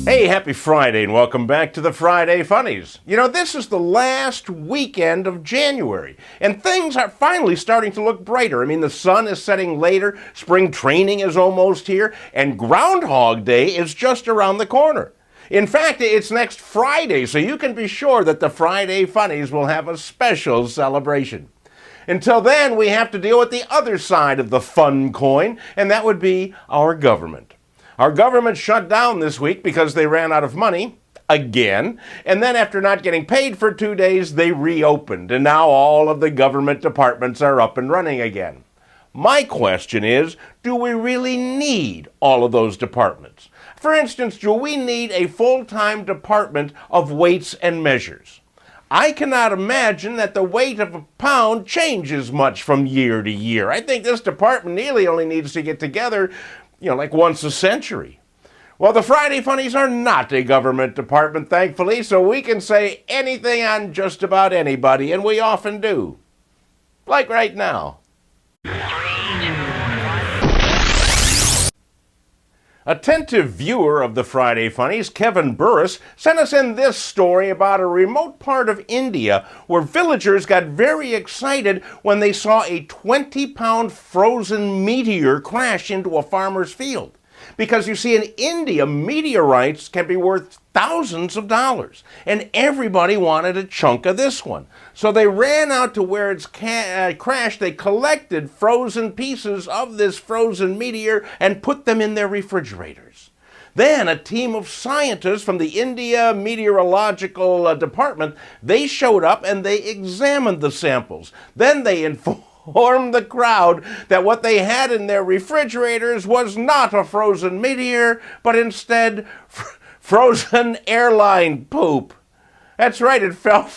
Hey, happy Friday and welcome back to the Friday Funnies. You know, this is the last weekend of January and things are finally starting to look brighter. I mean, the sun is setting later, spring training is almost here, and Groundhog Day is just around the corner. In fact, it's next Friday, so you can be sure that the Friday Funnies will have a special celebration. Until then, we have to deal with the other side of the fun coin, and that would be our government. Our government shut down this week because they ran out of money, again, and then after not getting paid for 2 days, they reopened, and now all of the government departments are up and running again. My question is, do we really need all of those departments? For instance, do we need a full-time department of weights and measures? I cannot imagine that the weight of a pound changes much from year to year. I think this department nearly only needs to get together like once a century. Well, the Friday Funnies are not a government department, thankfully, so we can say anything on just about anybody, and we often do. Like right now. Attentive viewer of the Friday Funnies, Kevin Burris, sent us in this story about a remote part of India where villagers got very excited when they saw a 20-pound frozen meteor crash into a farmer's field. Because you see, in India, meteorites can be worth thousands of dollars, and everybody wanted a chunk of this one. So they ran out to where it's crashed. They collected frozen pieces of this frozen meteor and put them in their refrigerators. Then a team of scientists from the India Meteorological Department, they showed up and they examined the samples. Then they informed the crowd that what they had in their refrigerators was not a frozen meteor, but instead frozen airline poop. That's right, it fell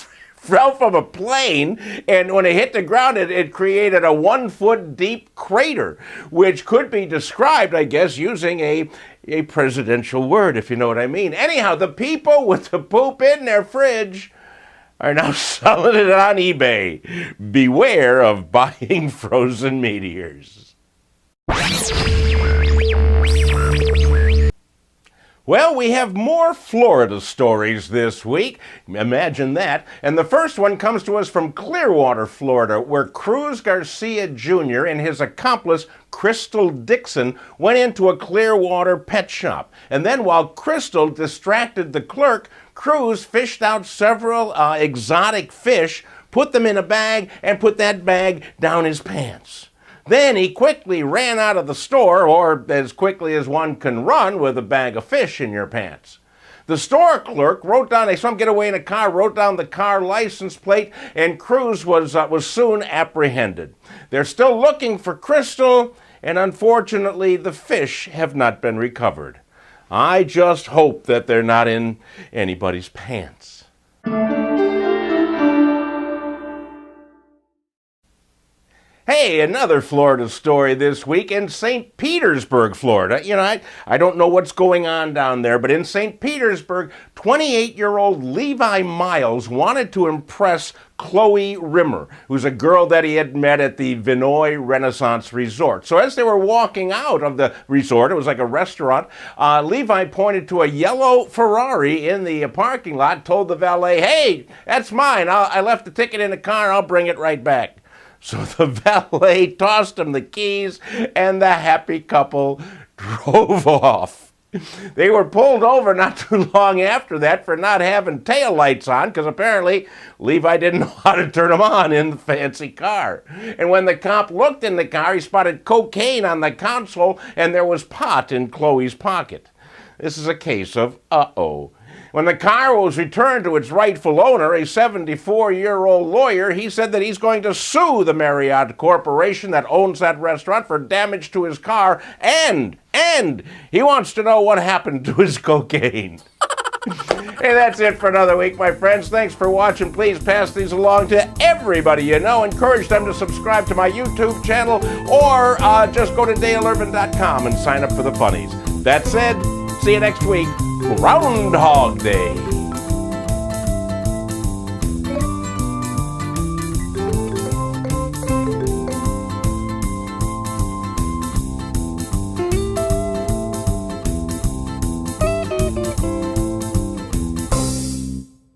from a plane, and when it hit the ground, it created a 1-foot deep crater, which could be described, I guess, using a presidential word, if you know what I mean. Anyhow, the people with the poop in their fridge are now selling it on eBay. Beware of buying frozen meteors. Well, we have more Florida stories this week. Imagine that. And the first one comes to us from Clearwater, Florida, where Cruz Garcia Jr. and his accomplice, Crystal Dixon, went into a Clearwater pet shop. And then while Crystal distracted the clerk, Cruz fished out several exotic fish, put them in a bag, and put that bag down his pants. Then he quickly ran out of the store, or as quickly as one can run with a bag of fish in your pants. The store clerk they saw him get away in a car, wrote down the car license plate, and Cruz was soon apprehended. They're still looking for Crystal, and unfortunately the fish have not been recovered. I just hope that they're not in anybody's pants. Hey, another Florida story this week in St. Petersburg, Florida. I don't know what's going on down there, but in St. Petersburg, 28-year-old Levi Miles wanted to impress Chloe Rimmer, who's a girl that he had met at the Vinoy Renaissance Resort. So as they were walking out of the resort, it was like a restaurant, Levi pointed to a yellow Ferrari in the parking lot, told the valet, "Hey, that's mine. I left the ticket in the car. I'll bring it right back." So the valet tossed him the keys, and the happy couple drove off. They were pulled over not too long after that for not having taillights on, because apparently Levi didn't know how to turn them on in the fancy car. And when the cop looked in the car, he spotted cocaine on the console, and there was pot in Chloe's pocket. This is a case of uh-oh. When the car was returned to its rightful owner, a 74-year-old lawyer, he said that he's going to sue the Marriott Corporation that owns that restaurant for damage to his car, and he wants to know what happened to his cocaine. Hey, that's it for another week, my friends. Thanks for watching. Please pass these along to everybody you know. Encourage them to subscribe to my YouTube channel, or just go to DaleIrvin.com and sign up for the Funnies. That said, see you next week. Groundhog Day.